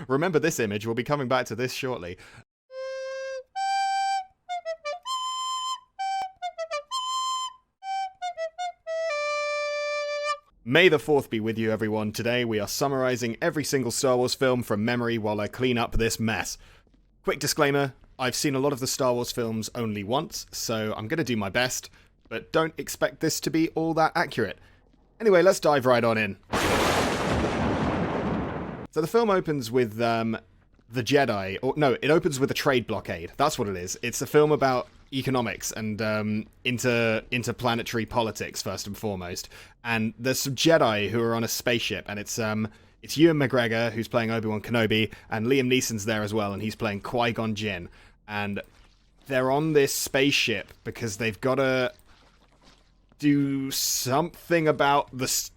Remember this image. We'll be coming back to this shortly. May the 4th be with you, everyone. Today we are summarizing every single Star Wars film from memory while I clean up this mess. Quick disclaimer, I've seen a lot of the Star Wars films only once, so I'm going to do my best, but don't expect this to be all that accurate. Anyway, let's dive right on in. So the film opens with the Jedi, or no, it opens with a trade blockade. That's what it is. It's a film about economics and interplanetary politics first and foremost. And there's some Jedi who are on a spaceship, and it's Ewan McGregor who's playing Obi-Wan Kenobi, and Liam Neeson's there as well, and he's playing Qui-Gon Jinn. And they're on this spaceship because they've got to do something about the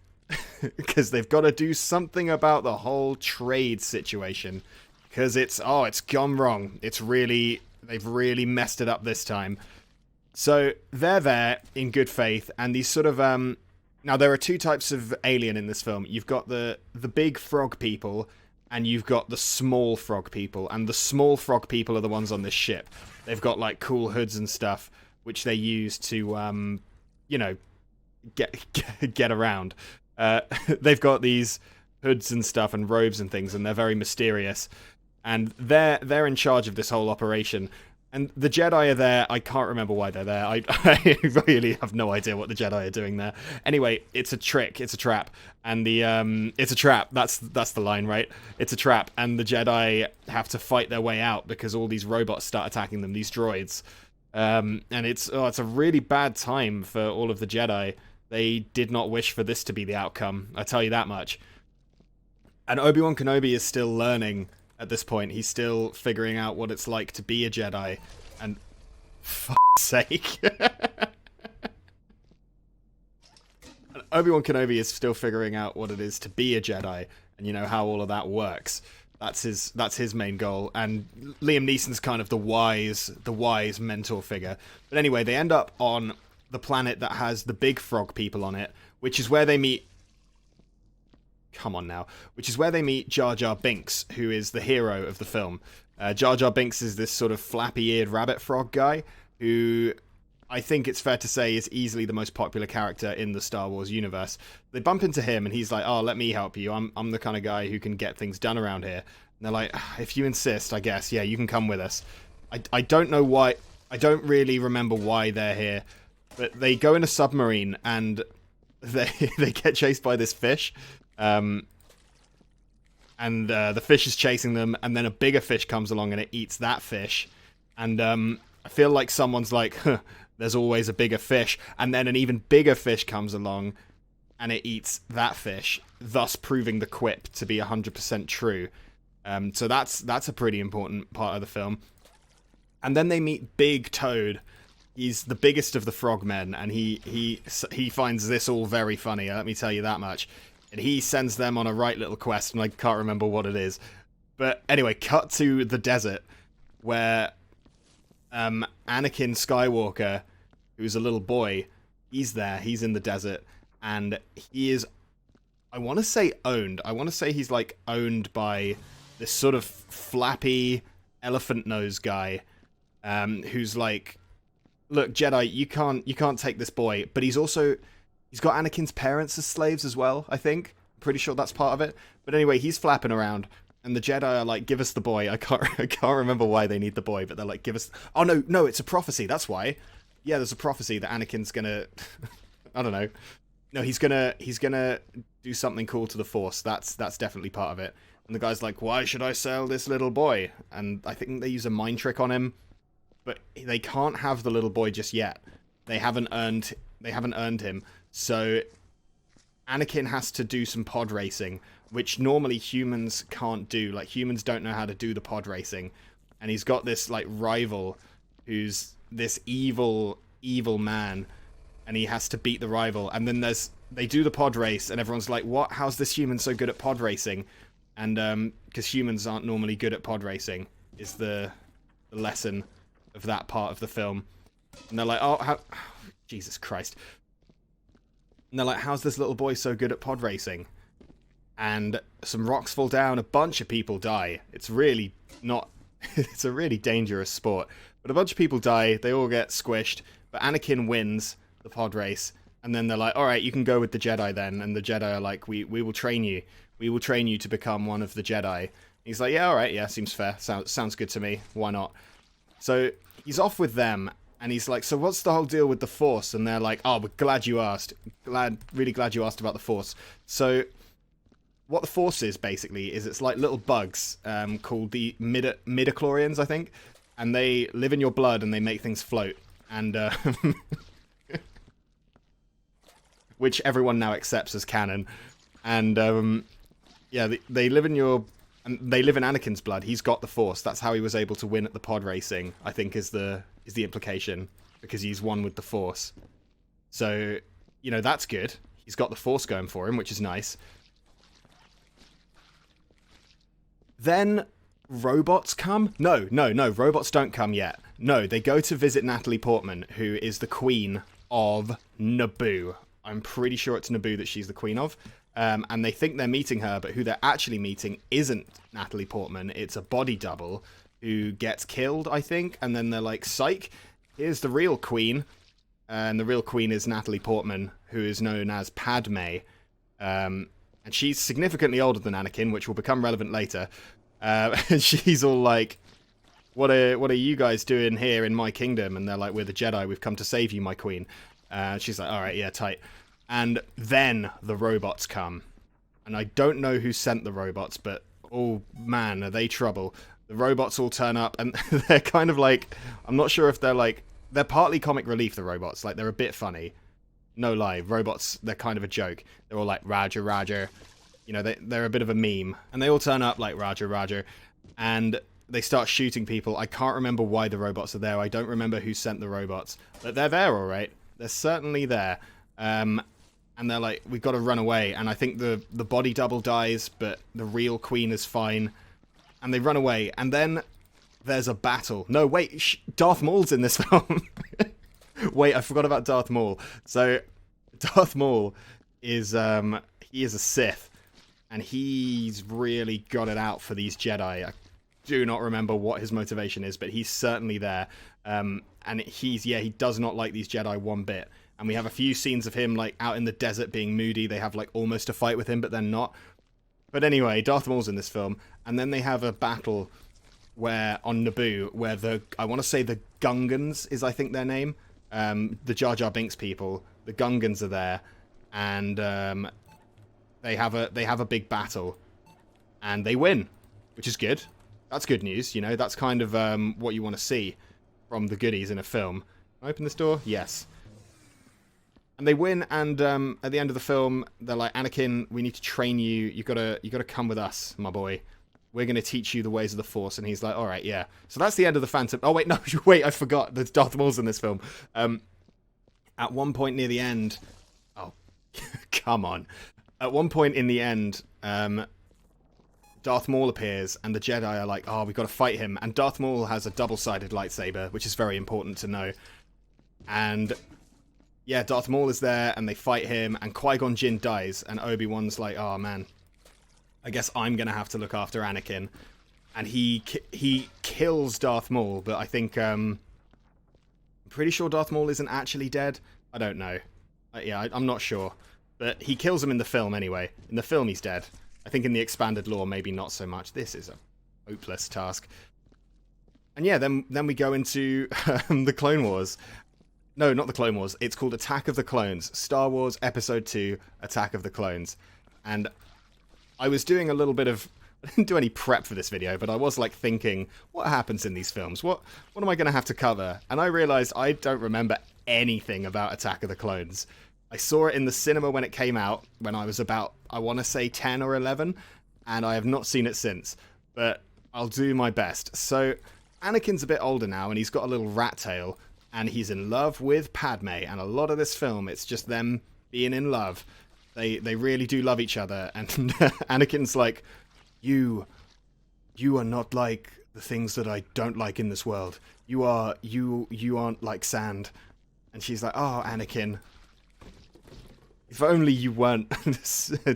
because they've got to do something about the whole trade situation, because it's gone wrong. They've really messed it up this time. So they're there in good faith, and these sort of now there are two types of alien in this film. You've got the big frog people, and you've got the small frog people, and the small frog people are the ones on this ship. They've got like cool hoods and stuff which they use to get around. They've got these hoods and stuff and robes and things, and they're very mysterious. And they're in charge of this whole operation. And the Jedi are there. I can't remember why they're there. I really have no idea what the Jedi are doing there. Anyway, it's a trick. It's a trap. And it's a trap. That's the line, right? It's a trap. And the Jedi have to fight their way out because all these robots start attacking them, these droids. And it's a really bad time for all of the Jedi. They did not wish for this to be the outcome. I tell you that much. And Obi-Wan Kenobi is still learning. At this point, he's still figuring out what it's like to be a Jedi, and for fuck's sake. Obi-Wan Kenobi is still figuring out what it is to be a Jedi, and how all of that works. That's his main goal, and Liam Neeson's kind of the wise mentor figure. But anyway, they end up on the planet that has the big frog people on it, which is where they meet... Come on now. Which is where they meet Jar Jar Binks, who is the hero of the film. Jar Jar Binks is this sort of flappy-eared rabbit frog guy, who I think it's fair to say is easily the most popular character in the Star Wars universe. They bump into him, and he's like, "Oh, let me help you. I'm the kind of guy who can get things done around here." And they're like, "If you insist, I guess. Yeah, you can come with us." I don't know why. I don't really remember why they're here, but they go in a submarine, and they get chased by this fish. And the fish is chasing them, and then a bigger fish comes along and it eats that fish. And I feel like someone's like, there's always a bigger fish. And then an even bigger fish comes along and it eats that fish, thus proving the quip to be 100% true. So that's a pretty important part of the film. And then they meet Big Toad. He's the biggest of the frogmen, and he finds this all very funny, let me tell you that much. And he sends them on a right little quest, and I can't remember what it is. But anyway, cut to the desert, where Anakin Skywalker, who's a little boy, he's there, he's in the desert, and he is, I want to say owned. I want to say he's like owned by this sort of flappy elephant nose guy, who's like, look, Jedi, you can't take this boy, but he's got Anakin's parents as slaves as well, I think. I'm pretty sure that's part of it. But anyway, he's flapping around, and the Jedi are like, give us the boy. I can't remember why they need the boy, but they're like, give us... Oh, no, it's a prophecy, that's why. Yeah, there's a prophecy that Anakin's gonna... I don't know. No, he's gonna do something cool to the Force. That's definitely part of it. And the guy's like, why should I sell this little boy? And I think they use a mind trick on him, but they can't have the little boy just yet. They haven't earned him. So Anakin has to do some pod racing, which normally humans can't do. Like, humans don't know how to do the pod racing. And he's got this, like, rival who's this evil man, and he has to beat the rival. And then they do the pod race, and everyone's like, what? How's this human so good at pod racing? And because humans aren't normally good at pod racing, is the lesson of that part of the film. And they're like, Jesus Christ. And they're like, how's this little boy so good at pod racing? and some rocks fall down, a bunch of people die. It's really not... it's a really dangerous sport. But a bunch of people die, they all get squished, but Anakin wins the pod race, and then they're like, alright, you can go with the Jedi then, and the Jedi are like, we will train you. We will train you to become one of the Jedi. He's like, yeah, alright, yeah, seems fair. Sounds good to me. Why not? So he's off with them, and he's like, so what's the whole deal with the Force? And they're like, oh, we're glad you asked. Really glad you asked about the Force. So what the Force is, basically, is it's like little bugs called the midichlorians, I think. And they live in your blood, and they make things float. And which everyone now accepts as canon. And yeah, they live in your... And they live in Anakin's blood. He's got the Force. That's how he was able to win at the pod racing, I think is the implication. Because he's one with the Force. So, you know, that's good. He's got the Force going for him, which is nice. Then robots come? No, robots don't come yet. No, they go to visit Natalie Portman, who is the queen of Naboo. I'm pretty sure it's Naboo that she's the queen of. And they think they're meeting her, but who they're actually meeting isn't Natalie Portman. It's a body double who gets killed, I think. And then they're like, psych, here's the real queen. And the real queen is Natalie Portman, who is known as Padme. And she's significantly older than Anakin, which will become relevant later. And she's all like, what are you guys doing here in my kingdom? And they're like, we're the Jedi, we've come to save you, my queen. She's like, alright, yeah, tight. And then the robots come. And I don't know who sent the robots, but oh man, are they trouble. The robots all turn up, and they're kind of like, I'm not sure if they're like, they're partly comic relief, the robots. Like, they're a bit funny. No lie, robots, they're kind of a joke. They're all like, Roger, Roger. You know, they're a bit of a meme. And they all turn up like, Roger, Roger. And they start shooting people. I can't remember why the robots are there. I don't remember who sent the robots. But they're there, all right. They're certainly there. And they're like, we've got to run away. And I think the body double dies, but the real queen is fine. And they run away. And then there's a battle. No, wait, Darth Maul's in this film. Wait, I forgot about Darth Maul. So, Darth Maul is, he is a Sith. And he's really got it out for these Jedi. I do not remember what his motivation is, but he's certainly there. And he does not like these Jedi one bit. And we have a few scenes of him, like, out in the desert being moody. They have, like, almost a fight with him, but then not. But anyway, Darth Maul's in this film. And then they have a battle on Naboo, where I want to say the Gungans is, I think, their name. The Jar Jar Binks people. The Gungans are there. And they have a big battle. And they win, which is good. That's good news, you know. That's kind of what you want to see from the goodies in a film. Can I open this door? Yes. And they win, and at the end of the film, they're like, Anakin, we need to train you. You gotta come with us, my boy. We're gonna teach you the ways of the Force. And he's like, all right, yeah. So that's the end of the Phantom. Oh wait, no, wait, I forgot. There's Darth Maul's in this film. At one point near the end, oh, come on. At one point in the end, Darth Maul appears, and the Jedi are like, oh, we've got to fight him. And Darth Maul has a double-sided lightsaber, which is very important to know. And yeah, Darth Maul is there, and they fight him, and Qui-Gon Jinn dies, and Obi-Wan's like, oh man, I guess I'm gonna have to look after Anakin. And he kills Darth Maul, but I think, I'm pretty sure Darth Maul isn't actually dead. I don't know. I'm not sure. But he kills him in the film anyway. In the film, he's dead. I think in the expanded lore, maybe not so much. This is a hopeless task. And yeah, then we go into the Clone Wars. No, not the Clone Wars. It's called Attack of the Clones. Star Wars Episode 2, Attack of the Clones. And I was doing a little bit of... I didn't do any prep for this video, but I was like thinking, what happens in these films? What am I going to have to cover? And I realized I don't remember anything about Attack of the Clones. I saw it in the cinema when it came out, when I was about, I want to say 10 or 11, and I have not seen it since. But I'll do my best. So, Anakin's a bit older now, and he's got a little rat tail, and he's in love with Padme, and a lot of this film, it's just them being in love. They really do love each other, and Anakin's like, You are not like the things that I don't like in this world. You aren't like sand. And she's like, oh, Anakin, If only you weren't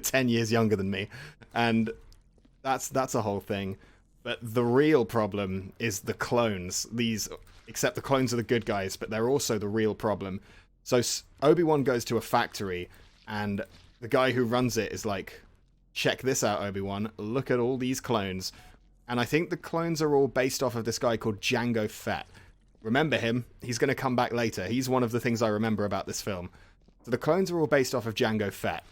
10 years younger than me. And that's a whole thing. But the real problem is the clones. Except the clones are the good guys, but they're also the real problem. So Obi-Wan goes to a factory, and the guy who runs it is like, check this out, Obi-Wan. Look at all these clones. And I think the clones are all based off of this guy called Jango Fett. Remember him? He's going to come back later. He's one of the things I remember about this film. So the clones are all based off of Jango Fett.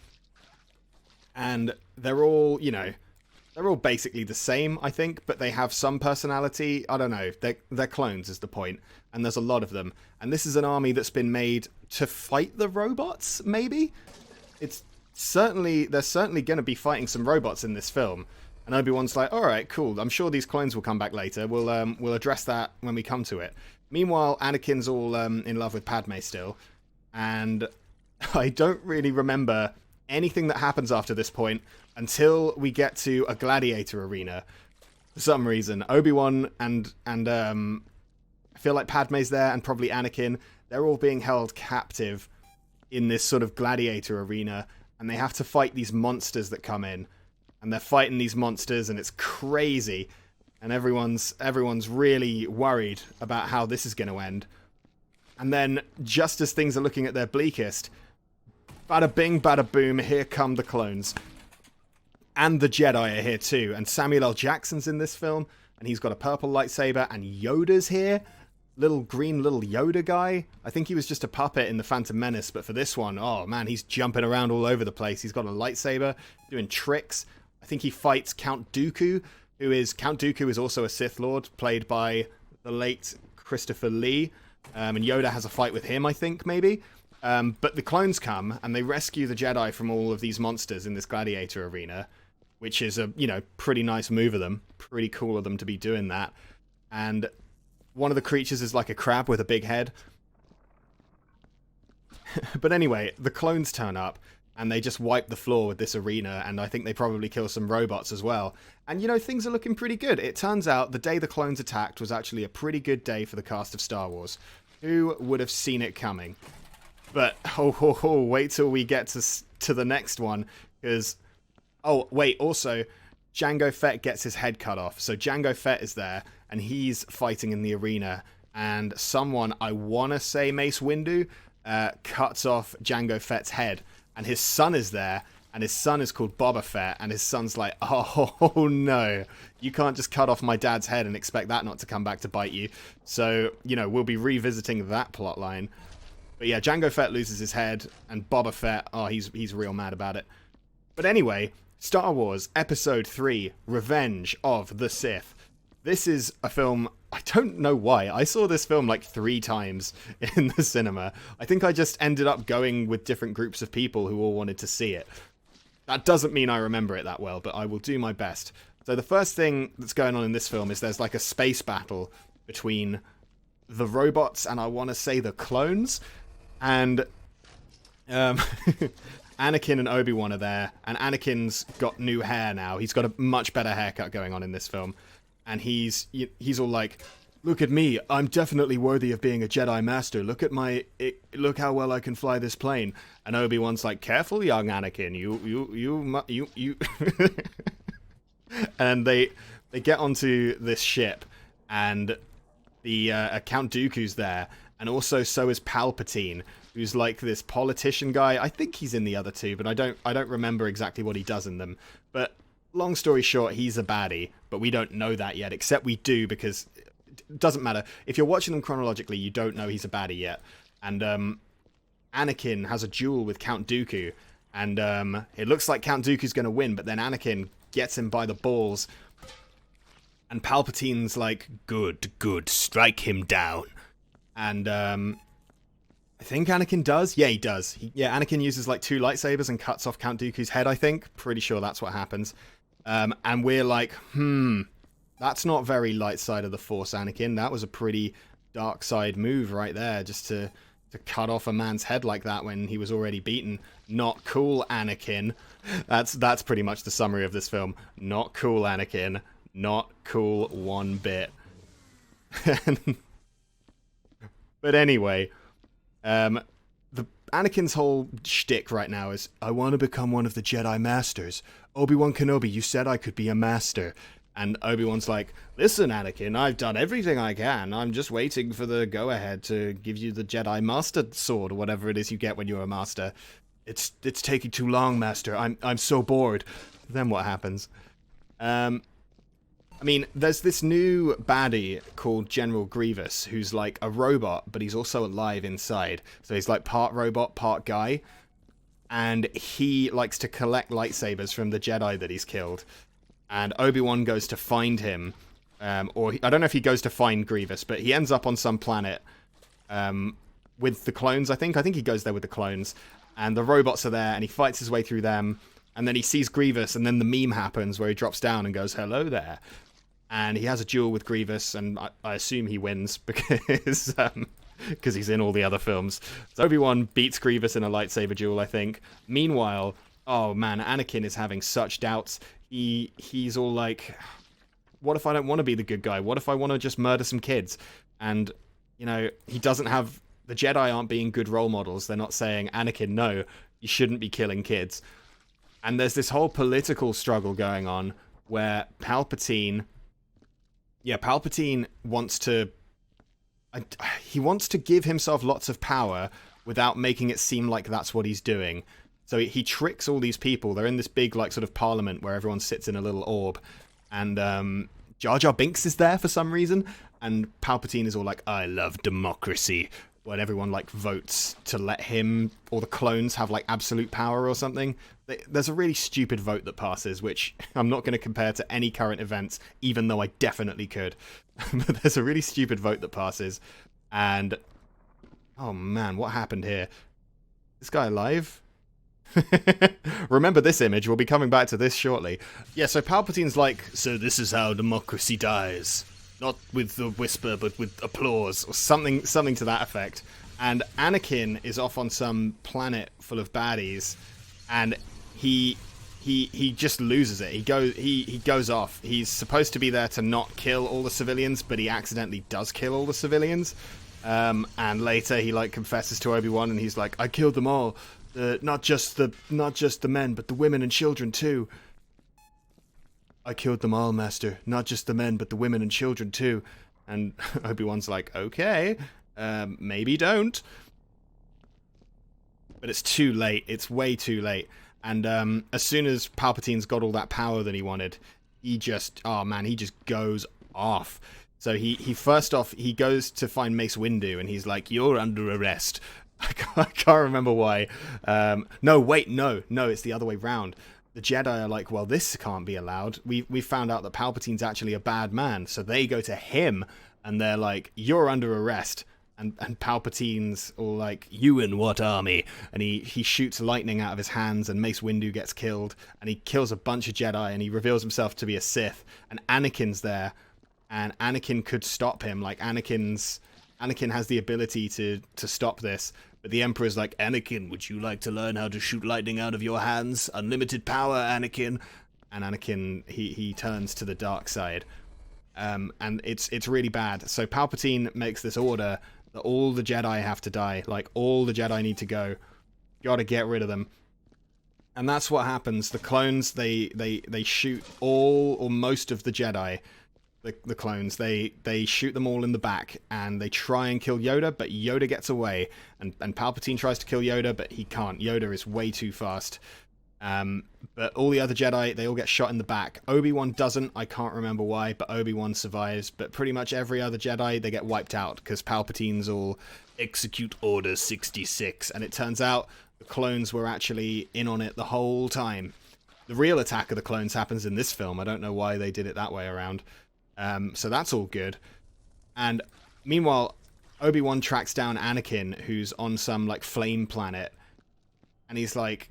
And they're all, they're all basically the same, I think, but they have some personality. I don't know. They're clones is the point. And there's a lot of them. And this is an army that's been made to fight the robots, maybe? They're certainly going to be fighting some robots in this film. And Obi-Wan's like, all right, cool. I'm sure these clones will come back later. We'll address that when we come to it. Meanwhile, Anakin's all in love with Padme still. And I don't really remember anything that happens after this point until we get to a gladiator arena. For some reason, Obi-Wan and I feel like Padme's there and probably Anakin. They're all being held captive in this sort of gladiator arena, and they have to fight these monsters that come in. And they're fighting these monsters, and it's crazy. And everyone's really worried about how this is going to end. And then, just as things are looking at their bleakest, bada bing, bada boom, here come the clones. And the Jedi are here too. And Samuel L. Jackson's in this film, and he's got a purple lightsaber, and Yoda's here. Little Yoda guy. I think he was just a puppet in the Phantom Menace, but for this one, oh man, he's jumping around all over the place. He's got a lightsaber, doing tricks. I think he fights Count Dooku, Count Dooku is also a Sith Lord, played by the late Christopher Lee. And Yoda has a fight with him, I think, maybe. But the clones come, and they rescue the Jedi from all of these monsters in this gladiator arena, which is a, pretty nice move of them. Pretty cool of them to be doing that. And one of the creatures is like a crab with a big head. But anyway, the clones turn up, and they just wipe the floor with this arena, and I think they probably kill some robots as well. And, things are looking pretty good. It turns out the day the clones attacked was actually a pretty good day for the cast of Star Wars. Who would have seen it coming? But, wait till we get to the next one, because... Oh, wait, also, Jango Fett gets his head cut off. So Jango Fett is there, and he's fighting in the arena, and someone, I want to say Mace Windu, cuts off Jango Fett's head. And his son is there, and his son is called Boba Fett, and his son's like, oh no, you can't just cut off my dad's head and expect that not to come back to bite you. So, we'll be revisiting that plot line. But yeah, Jango Fett loses his head, and Boba Fett, he's real mad about it. But anyway, Star Wars Episode 3, Revenge of the Sith. This is a film, I don't know why. I saw this film like 3 times in the cinema. I think I just ended up going with different groups of people who all wanted to see it. That doesn't mean I remember it that well, but I will do my best. So the first thing that's going on in this film is there's like a space battle between the robots and I want to say the clones. And Anakin and Obi-Wan are there, and Anakin's got new hair now. He's got a much better haircut going on in this film. And he's all like, look at me, I'm definitely worthy of being a Jedi Master. Look how well I can fly this plane. And Obi-Wan's like, careful, young Anakin, you. And they get onto this ship, and the Count Dooku's there, and also so is Palpatine, who's like this politician guy. I think he's in the other two, but I don't remember exactly what he does in them. But long story short, he's a baddie, but we don't know that yet, except we do, because it doesn't matter. If you're watching them chronologically, you don't know he's a baddie yet. And Anakin has a duel with Count Dooku, and it looks like Count Dooku's going to win, but then Anakin gets him by the balls, and Palpatine's like, good, strike him down. And I think Anakin does. Yeah, he does. Anakin uses like 2 lightsabers and cuts off Count Dooku's head, I think. Pretty sure that's what happens. And we're like, that's not very light side of the Force, Anakin. That was a pretty dark side move right there, just to cut off a man's head like that when he was already beaten. Not cool, Anakin. That's pretty much the summary of this film. Not cool, Anakin. Not cool one bit. But anyway, Anakin's whole shtick right now is, I want to become one of the Jedi Masters. Obi-Wan Kenobi, you said I could be a master. And Obi-Wan's like, listen, Anakin, I've done everything I can. I'm just waiting for the go-ahead to give you the Jedi Master Sword, or whatever it is you get when you're a master. It's taking too long, Master. I'm so bored. Then what happens? I mean, there's this new baddie called General Grievous, who's like a robot, but he's also alive inside. So he's like part robot, part guy. And he likes to collect lightsabers from the Jedi that he's killed. And Obi-Wan goes to find him. I don't know if he goes to find Grievous, but he ends up on some planet with the clones, I think. I think he goes there with the clones. And the robots are there, and he fights his way through them. And then he sees Grievous, and then the meme happens where he drops down and goes, hello there. And he has a duel with Grievous, and I assume he wins because he's in all the other films. So Obi-Wan beats Grievous in a lightsaber duel, I think. Meanwhile, oh man, Anakin is having such doubts. He's all like, what if I don't want to be the good guy? What if I want to just murder some kids? And, you know, he doesn't have... The Jedi aren't being good role models. They're not saying, Anakin, no, you shouldn't be killing kids. And there's this whole political struggle going on where Palpatine wants to... he wants to give himself lots of power without making it seem like that's what he's doing. So he tricks all these people. They're in this big, like, sort of parliament where everyone sits in a little orb. And Jar Jar Binks is there for some reason. And Palpatine is all like, I love democracy. When everyone, like, votes to let him or the clones have, like, absolute power or something. There's a really stupid vote that passes, which I'm not going to compare to any current events, even though I definitely could. But there's a really stupid vote that passes. And, oh man, what happened here? This guy alive? Remember this image, we'll be coming back to this shortly. Yeah, so Palpatine's like, so this is how democracy dies. Not with the whisper, but with applause, or something to that effect. And Anakin is off on some planet full of baddies, and he just loses it. He goes off. He's supposed to be there to not kill all the civilians, but he accidentally does kill all the civilians. And later he like confesses to Obi-Wan, and he's like, I killed them all. Not just the men, but the women and children too. I killed them all, Master. Not just the men, but the women and children too. And Obi-Wan's like, okay, maybe don't. But it's too late. It's way too late. And as soon as Palpatine's got all that power that he wanted, he just goes off. So he first off, he goes to find Mace Windu, and he's like, you're under arrest. I can't remember why. No, it's the other way round. The Jedi are like, well, this can't be allowed. We found out that Palpatine's actually a bad man. So they go to him, and they're like, you're under arrest. And Palpatine's all like, you in what army? And he shoots lightning out of his hands, and Mace Windu gets killed. And he kills a bunch of Jedi, and he reveals himself to be a Sith. And Anakin's there, and Anakin could stop him. Like, Anakin has the ability to stop this. But the Emperor's like, Anakin, would you like to learn how to shoot lightning out of your hands? Unlimited power, Anakin. And Anakin, he turns to the dark side. And it's really bad. So Palpatine makes this order that all the Jedi have to die. Like, all the Jedi need to go. Gotta get rid of them. And that's what happens. The clones, they shoot all or most of the Jedi. The clones, they shoot them all in the back, and they try and kill Yoda, but Yoda gets away, and Palpatine tries to kill Yoda, but he can't. Yoda is way too fast. But all the other Jedi, they all get shot in the back. Obi-Wan doesn't, I can't remember why, but Obi-Wan survives. But pretty much every other Jedi, they get wiped out, because Palpatine's all, execute Order 66, and it turns out the clones were actually in on it the whole time. The real attack of the clones happens in this film. I don't know why they did it that way around. So that's all good. And meanwhile, Obi-Wan tracks down Anakin, who's on some, like, flame planet. And he's like,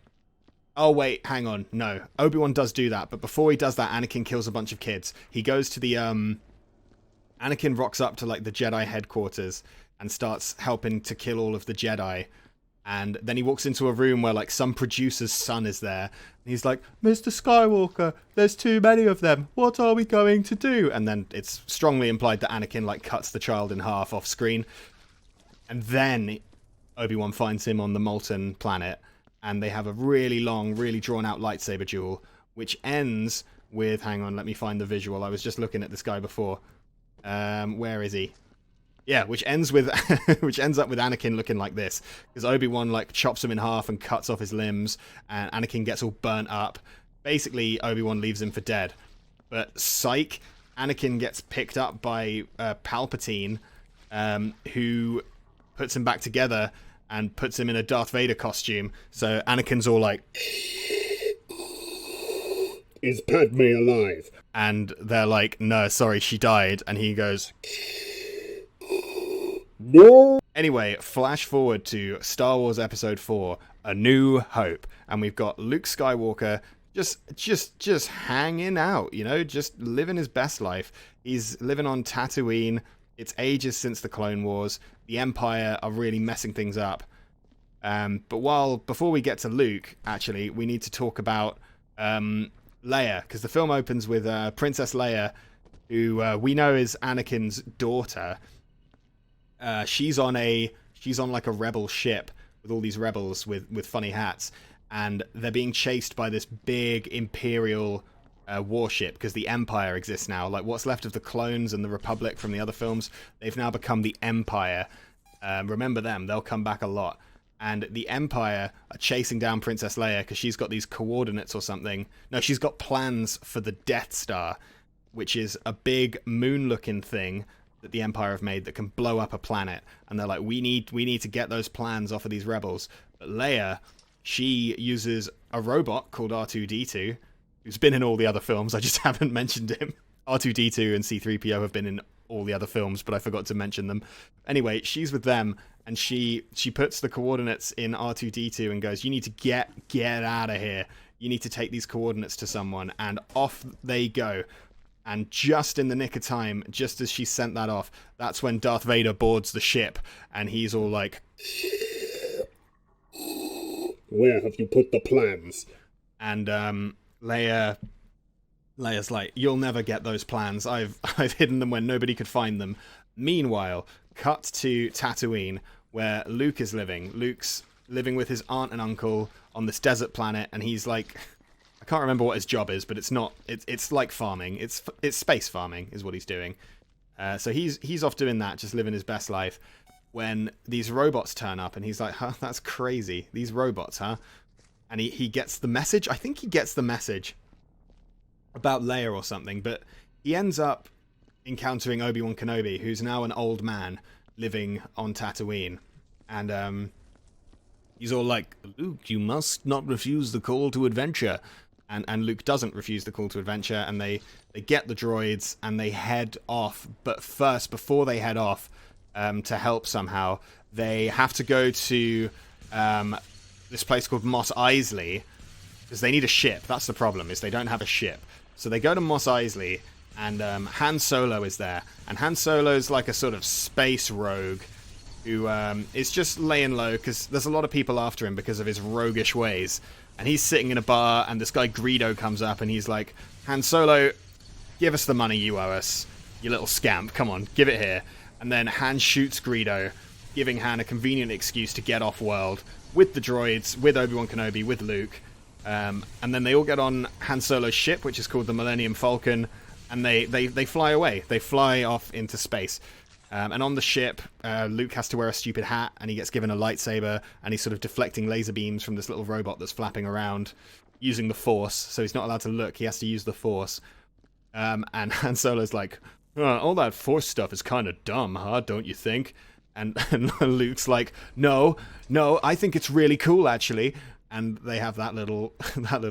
oh, wait, hang on. No, Obi-Wan does do that. But before he does that, Anakin kills a bunch of kids. He goes to the, Anakin rocks up to, like, the Jedi headquarters and starts helping to kill all of the Jedi. And then he walks into a room where, like, some producer's son is there. And he's like, Mr. Skywalker, there's too many of them. What are we going to do? And then it's strongly implied that Anakin, like, cuts the child in half off screen. And then Obi-Wan finds him on the molten planet, and they have a really long, really drawn-out lightsaber duel, which ends with... Hang on, let me find the visual. I was just looking at this guy before. Where is he? Yeah, which ends with which ends up with Anakin looking like this, because Obi-Wan like chops him in half and cuts off his limbs, and Anakin gets all burnt up. Basically, Obi-Wan leaves him for dead. But psych, Anakin gets picked up by Palpatine, who puts him back together and puts him in a Darth Vader costume. So Anakin's all like, "Is Padme alive?" And they're like, "No, sorry, she died." And he goes, "No." Anyway, flash forward to Star Wars Episode 4, A New Hope. And we've got Luke Skywalker just hanging out, you know, just living his best life. He's living on Tatooine. It's ages since the Clone Wars. The Empire are really messing things up. But before we get to Luke, actually, we need to talk about Leia, because the film opens with Princess Leia, who we know is Anakin's daughter. She's on like a rebel ship with all these rebels with funny hats, and they're being chased by this big Imperial warship, because the Empire exists now. Like, what's left of the clones and the Republic from the other films, they've now become the Empire. Remember them, they'll come back a lot. And the Empire are chasing down Princess Leia because she's got these coordinates or something. No, she's got plans for the Death Star, which is a big moon-looking thing that the Empire have made that can blow up a planet. And they're like, we need to get those plans off of these rebels. But Leia, she uses a robot called R2-D2, who's been in all the other films. I just haven't mentioned him. R2-D2 and C-3PO have been in all the other films, but I forgot to mention them. Anyway, she's with them, and she puts the coordinates in R2-D2 and goes, "You need to get out of here. You need to take these coordinates to someone." And off they go. And just in the nick of time, just as she sent that off, that's when Darth Vader boards the ship, and he's all like, "Where have you put the plans?" And Leia's like, "You'll never get those plans. I've hidden them when nobody could find them." Meanwhile, cut to Tatooine, where Luke is living. Luke's living with his aunt and uncle on this desert planet, and he's like, I can't remember what his job is, but it's like farming. It's space farming is what he's doing. So he's off doing that, just living his best life, when these robots turn up, and he's like, "Huh, that's crazy. These robots, huh?" And he gets the message. I think he gets the message about Leia or something, but he ends up encountering Obi-Wan Kenobi, who's now an old man living on Tatooine. And he's all like, "Luke, you must not refuse the call to adventure." And Luke doesn't refuse the call to adventure, and they get the droids and they head off. But first, before they head off to help somehow, they have to go to this place called Mos Eisley, because they need a ship. That's the problem, is they don't have a ship. So they go to Mos Eisley, and Han Solo is there. And Han Solo's like a sort of space rogue who is just laying low, because there's a lot of people after him because of his roguish ways. And he's sitting in a bar, and this guy Greedo comes up, and he's like, "Han Solo, give us the money you owe us, you little scamp. Come on, give it here." And then Han shoots Greedo, giving Han a convenient excuse to get off-world with the droids, with Obi-Wan Kenobi, with Luke. And then they all get on Han Solo's ship, which is called the Millennium Falcon, and they fly away. They fly off into space. And on the ship, Luke has to wear a stupid hat, and he gets given a lightsaber, and he's sort of deflecting laser beams from this little robot that's flapping around using the Force. So he's not allowed to look. He has to use the Force. And Han Solo's like, "All that Force stuff is kind of dumb, huh? Don't you think?" And Luke's like, no, I think it's really cool, actually. And they have that little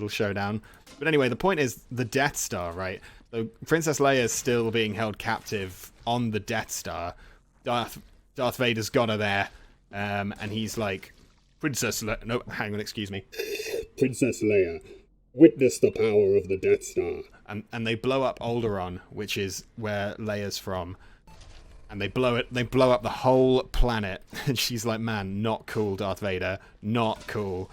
showdown. But anyway, the point is the Death Star, right? So Princess Leia is still being held captive on the Death Star. Darth Vader's got her there, and he's like, "Princess Leia..." No, hang on, excuse me. "Princess Leia, witness the power of the Death Star." And they blow up Alderaan, which is where Leia's from. And they blow up the whole planet. And she's like, "Man, not cool, Darth Vader. Not cool."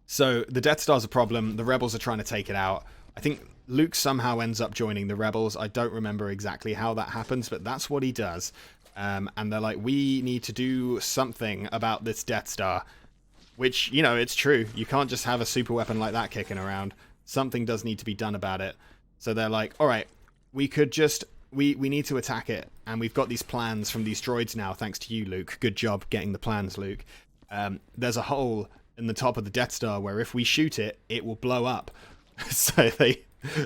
So the Death Star's a problem. The rebels are trying to take it out. I think Luke somehow ends up joining the rebels. I don't remember exactly how that happens, but that's what he does. And they're like, we need to do something about this Death Star. Which, you know, it's true. You can't just have a super weapon like that kicking around. Something does need to be done about it. So they're like, all right, we could just... We need to attack it. And we've got these plans from these droids now, thanks to you, Luke. Good job getting the plans, Luke. There's a hole in the top of the Death Star where if we shoot it, it will blow up. So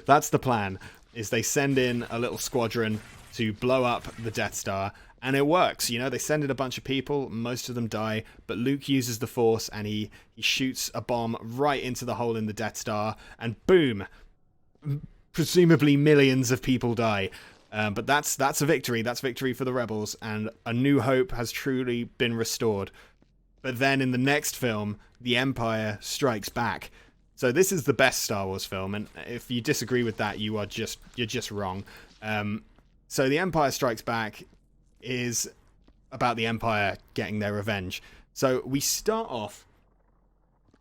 that's the plan, is they send in a little squadron to blow up the Death Star. And it works, you know, they send in a bunch of people, most of them die, but Luke uses the Force and he shoots a bomb right into the hole in the Death Star, and boom, presumably millions of people die. But that's a victory, that's victory for the rebels, and A New Hope has truly been restored. But then in the next film, the Empire strikes back. So this is the best Star Wars film, and if you disagree with that, you're just wrong. So the Empire Strikes Back is about the Empire getting their revenge. So we start off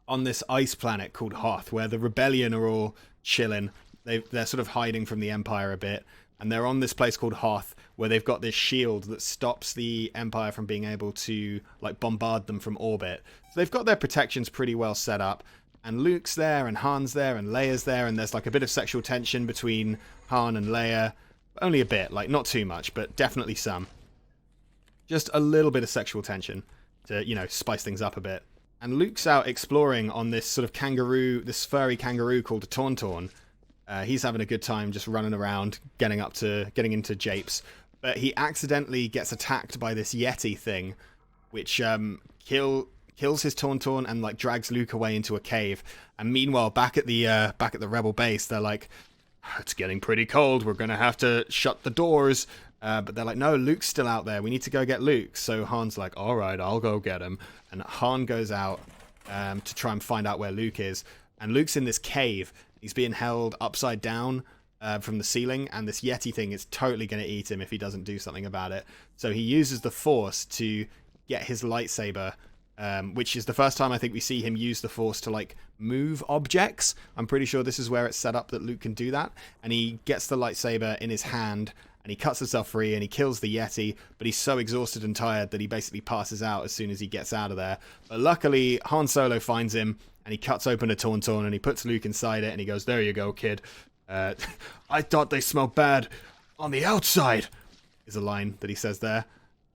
on this ice planet called Hoth, where the Rebellion are all chilling. They're sort of hiding from the Empire a bit, and they're on this place called Hoth, where they've got this shield that stops the Empire from being able to like bombard them from orbit. So they've got their protections pretty well set up, and Luke's there, and Han's there, and Leia's there, and there's like a bit of sexual tension between Han and Leia. Only a bit, like not too much, but definitely some. Just a little bit of sexual tension to, you know, spice things up a bit. And Luke's out exploring on this sort of kangaroo, this furry kangaroo called a Tauntaun. He's having a good time just running around, getting into japes. But he accidentally gets attacked by this Yeti thing, which kills his Tauntaun and like drags Luke away into a cave. And meanwhile, back at the rebel base, they're like, it's getting pretty cold. We're gonna have to shut the doors. But they're like, no, Luke's still out there. We need to go get Luke. So Han's like, all right, I'll go get him. And Han goes out to try and find out where Luke is. And Luke's in this cave. He's being held upside down from the ceiling. And this Yeti thing is totally going to eat him if he doesn't do something about it. So he uses the Force to get his lightsaber, which is the first time I think we see him use the Force to like move objects. I'm pretty sure this is where it's set up that Luke can do that. And he gets the lightsaber in his hand, and he cuts himself free and he kills the Yeti, but he's so exhausted and tired that he basically passes out as soon as he gets out of there. But luckily, Han Solo finds him, and he cuts open a Tauntaun, and he puts Luke inside it, and he goes, there you go, kid. I thought they smelled bad on the outside, is a line that he says there.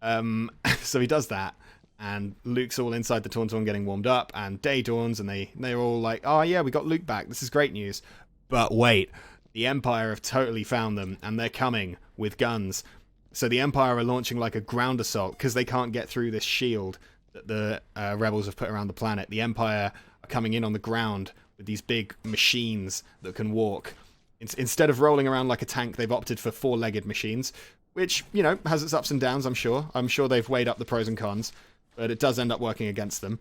So he does that, and Luke's all inside the Tauntaun getting warmed up, and day dawns, and they're all like, oh yeah, we got Luke back, this is great news. But wait, the Empire have totally found them, and they're coming with guns. So the Empire are launching like a ground assault, because they can't get through this shield that the rebels have put around the planet. The Empire are coming in on the ground with these big machines that can walk. Instead of rolling around like a tank, they've opted for four-legged machines, which, you know, has its ups and downs, I'm sure. I'm sure they've weighed up the pros and cons, but it does end up working against them.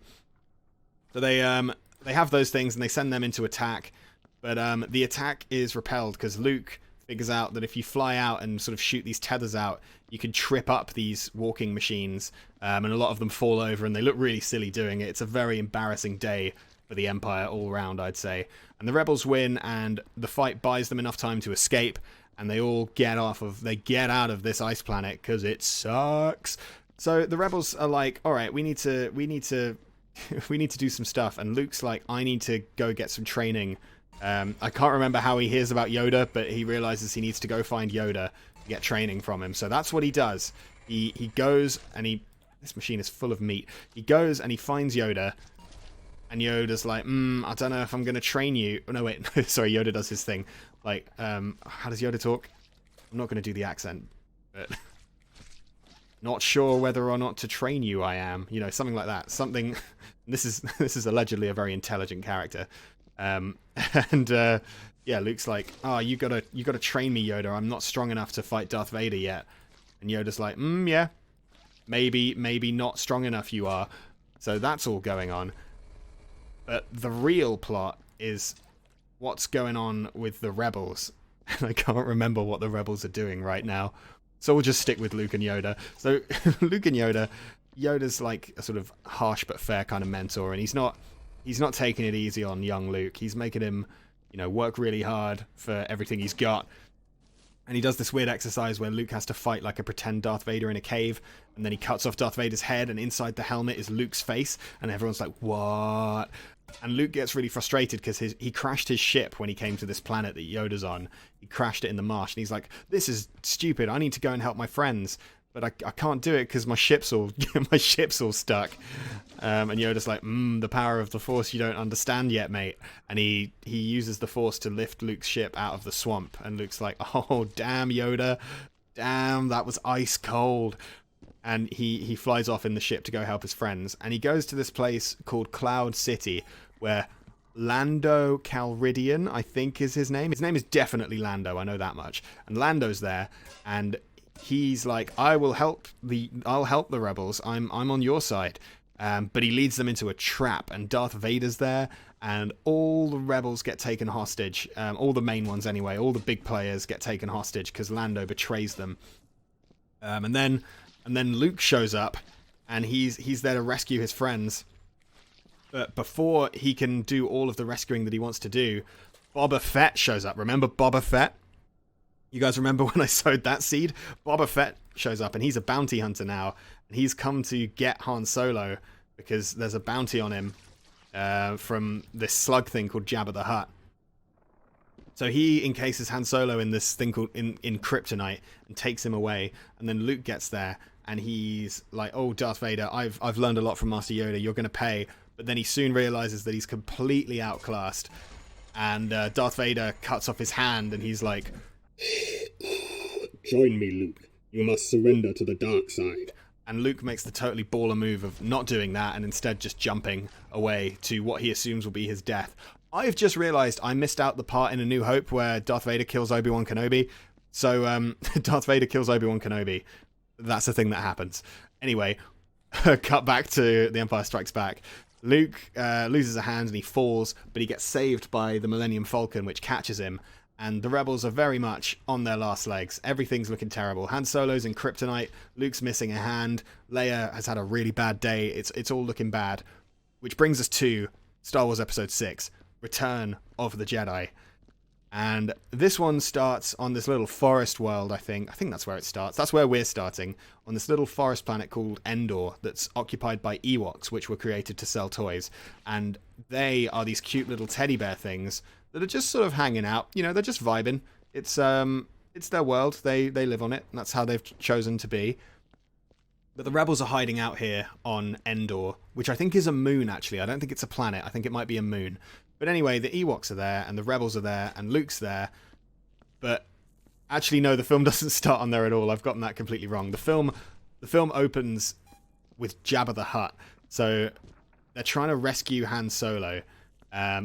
So they have those things, and they send them into attack. But the attack is repelled because Luke figures out that if you fly out and sort of shoot these tethers out, you can trip up these walking machines, and a lot of them fall over, and they look really silly doing it. It's a very embarrassing day for the Empire all round, I'd say. And the rebels win, and the fight buys them enough time to escape, and they all get out of this ice planet because it sucks. So the rebels are like, all right, we need to do some stuff. And Luke's like, I need to go get some training. I can't remember how he hears about Yoda, but he realizes he needs to go find Yoda to get training from him. So that's what he does. He goes, and this machine is full of meat. He goes and he finds Yoda, and Yoda's like, I don't know if I'm going to train you. Oh, no, wait. Sorry, Yoda does his thing. Like, how does Yoda talk? I'm not going to do the accent, but not sure whether or not to train you I am. You know, something like that. Something. This is allegedly a very intelligent character. Yeah, Luke's like, oh, you gotta train me, Yoda. I'm not strong enough to fight Darth Vader yet. And Yoda's like, yeah, maybe not strong enough you are. So that's all going on. But the real plot is what's going on with the rebels. And I can't remember what the rebels are doing right now. So we'll just stick with Luke and Yoda. So Luke and Yoda's like a sort of harsh but fair kind of mentor, and he's not taking it easy on young Luke. He's making him, work really hard for everything he's got. And he does this weird exercise where Luke has to fight like a pretend Darth Vader in a cave, and then he cuts off Darth Vader's head, and inside the helmet is Luke's face, and everyone's like, what? And Luke gets really frustrated because he crashed his ship when he came to this planet that Yoda's on. He crashed it in the marsh, and he's like, this is stupid, I need to go and help my friends. But I can't do it because my ship's all stuck. And Yoda's like, the power of the Force you don't understand yet, mate. And he uses the Force to lift Luke's ship out of the swamp. And Luke's like, oh, damn, Yoda. Damn, that was ice cold. And he flies off in the ship to go help his friends. And he goes to this place called Cloud City, where Lando Calrissian, I think is his name. His name is definitely Lando, I know that much. And Lando's there, and he's like, I'll help the rebels. I'm on your side. But he leads them into a trap, and Darth Vader's there, and all the rebels get taken hostage. All the main ones anyway. All the big players get taken hostage because Lando betrays them. And then Luke shows up, and he's there to rescue his friends. But before he can do all of the rescuing that he wants to do, Boba Fett shows up. Remember Boba Fett? You guys remember when I sowed that seed? Boba Fett shows up, and he's a bounty hunter now. And he's come to get Han Solo because there's a bounty on him from this slug thing called Jabba the Hutt. So he encases Han Solo in this thing called in kryptonite and takes him away. And then Luke gets there, and he's like, oh, Darth Vader, I've learned a lot from Master Yoda. You're going to pay. But then he soon realizes that he's completely outclassed. And Darth Vader cuts off his hand, and he's like, join me, Luke. You must surrender to the dark side. And Luke makes the totally baller move of not doing that and instead just jumping away to what he assumes will be his death. I've just realized I missed out the part in A New Hope where Darth Vader kills Obi-Wan Kenobi. So Darth Vader kills Obi-Wan Kenobi. That's the thing that happens. Anyway, cut back to The Empire Strikes Back. Luke loses a hand and he falls, but he gets saved by the Millennium Falcon, which catches him. And the rebels are very much on their last legs. Everything's looking terrible. Han Solo's in kryptonite. Luke's missing a hand. Leia has had a really bad day. It's all looking bad. Which brings us to Star Wars Episode 6, Return of the Jedi. And this one starts on this little forest world, I think. I think that's where it starts. That's where we're starting. On this little forest planet called Endor that's occupied by Ewoks, which were created to sell toys. And they are these cute little teddy bear things that are just sort of hanging out. They're just vibing. It's their world. They live on it, and that's how they've chosen to be. But the rebels are hiding out here on Endor, which I think is a moon, actually. I don't think it's a planet. I think it might be a moon. But anyway, the Ewoks are there, and the rebels are there, and Luke's there. But actually, no, the film doesn't start on there at all. I've gotten that completely wrong. The film opens with Jabba the Hutt. So they're trying to rescue Han Solo.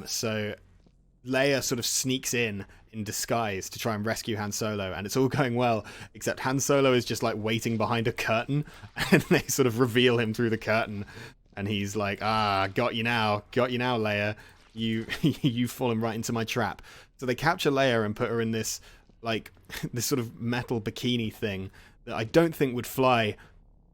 So Leia sort of sneaks in disguise to try and rescue Han Solo, and it's all going well, except Han Solo is just like waiting behind a curtain, and they sort of reveal him through the curtain, and he's like, got you now, Leia, you've fallen right into my trap. So they capture Leia and put her in this this sort of metal bikini thing that I don't think would fly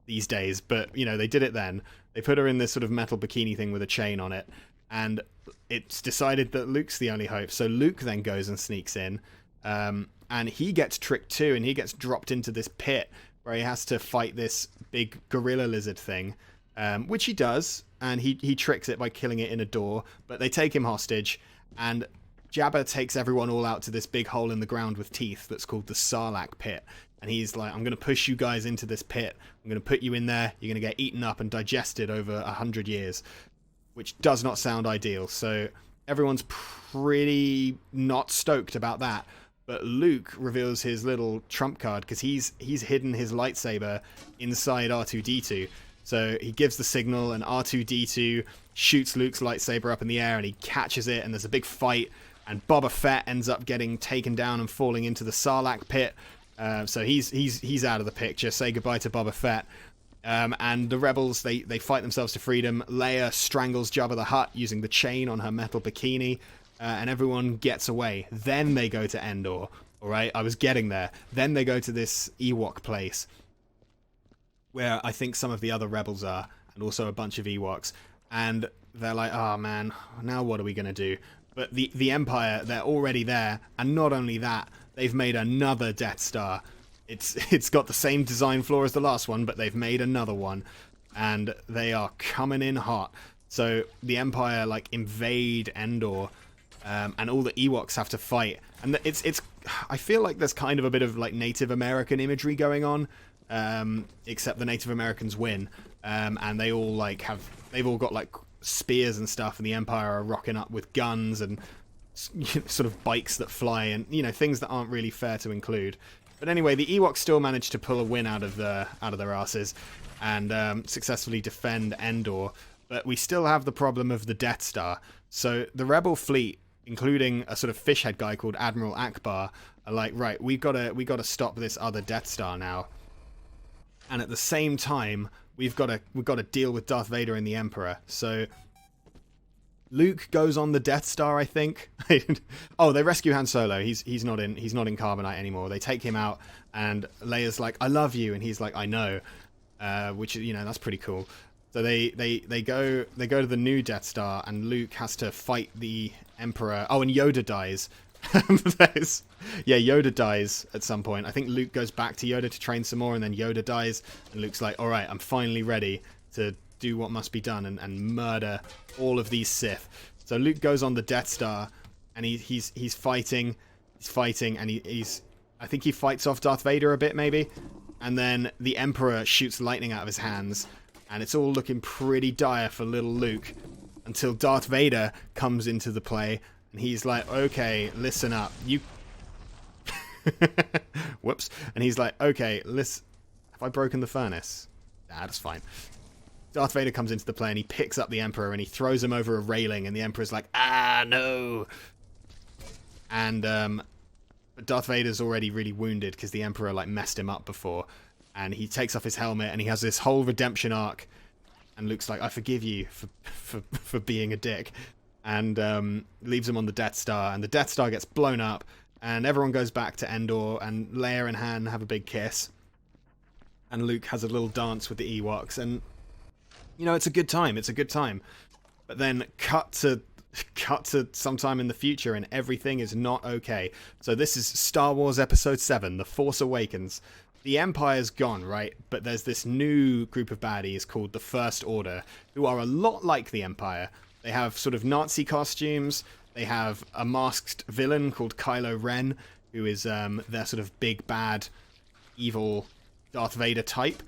these days, but they did it then. They put her in this sort of metal bikini thing with a chain on it, and it's decided that Luke's the only hope. So Luke then goes and sneaks in, and he gets tricked too, and he gets dropped into this pit where he has to fight this big gorilla lizard thing, which he does, and he tricks it by killing it in a door, but they take him hostage, and Jabba takes everyone all out to this big hole in the ground with teeth that's called the Sarlacc pit. And he's like, I'm going to push you guys into this pit. I'm going to put you in there. You're going to get eaten up and digested over 100 years. Which does not sound ideal. So everyone's pretty not stoked about that. But Luke reveals his little trump card because he's hidden his lightsaber inside R2-D2. So he gives the signal, and R2-D2 shoots Luke's lightsaber up in the air, and he catches it, and there's a big fight. And Boba Fett ends up getting taken down and falling into the Sarlacc pit. So he's out of the picture. Say goodbye to Boba Fett. And the rebels, they fight themselves to freedom. Leia strangles Jabba the Hutt using the chain on her metal bikini, and everyone gets away. Then they go to Endor. All right, I was getting there. Then they go to this Ewok place, where I think some of the other rebels are, and also a bunch of Ewoks. And they're like, oh man, now what are we going to do? But the Empire, they're already there, and not only that, they've made another Death Star. It's got the same design flaw as the last one, but they've made another one, and they are coming in hot. So the Empire like invade Endor, and all the Ewoks have to fight, and it's. I feel like there's kind of a bit of like Native American imagery going on, except the Native Americans win, and they've all got like spears and stuff, and the Empire are rocking up with guns and sort of bikes that fly, and things that aren't really fair to include. But anyway, the Ewoks still managed to pull a win out of their asses and successfully defend Endor. But we still have the problem of the Death Star. So the Rebel fleet, including a sort of fishhead guy called Admiral Akbar, are like, right, we gotta stop this other Death Star now. And at the same time, we've got to deal with Darth Vader and the Emperor. So Luke goes on the Death Star, I think. Oh, they rescue Han Solo. He's not in Carbonite anymore. They take him out, and Leia's like, "I love you," and he's like, "I know," which that's pretty cool. So they go to the new Death Star, and Luke has to fight the Emperor. Oh, and Yoda dies. Yoda dies at some point. I think Luke goes back to Yoda to train some more, and then Yoda dies, and Luke's like, "All right, I'm finally ready to do what must be done and murder all of these Sith." So Luke goes on the Death Star, and he's fighting, and I think he fights off Darth Vader a bit maybe, and then the Emperor shoots lightning out of his hands, and it's all looking pretty dire for little Luke until Darth Vader comes into the play, and he's like, "Okay, listen up, you." Whoops. And he's like, "Okay, listen. Have I broken the furnace?" Nah, that's fine. Darth Vader comes into the play, and he picks up the Emperor, and he throws him over a railing, and the Emperor's like, "Ah, no!" And but Darth Vader's already really wounded because the Emperor like messed him up before, and he takes off his helmet, and he has this whole redemption arc, and Luke's like, "I forgive you for being a dick," and leaves him on the Death Star, and the Death Star gets blown up, and everyone goes back to Endor, and Leia and Han have a big kiss, and Luke has a little dance with the Ewoks, and it's a good time. It's a good time. But then cut to sometime in the future, and everything is not okay. So this is Star Wars Episode 7, The Force Awakens. The Empire's gone, right? But there's this new group of baddies called the First Order, who are a lot like the Empire. They have sort of Nazi costumes. They have a masked villain called Kylo Ren, who is their sort of big, bad, evil Darth Vader type,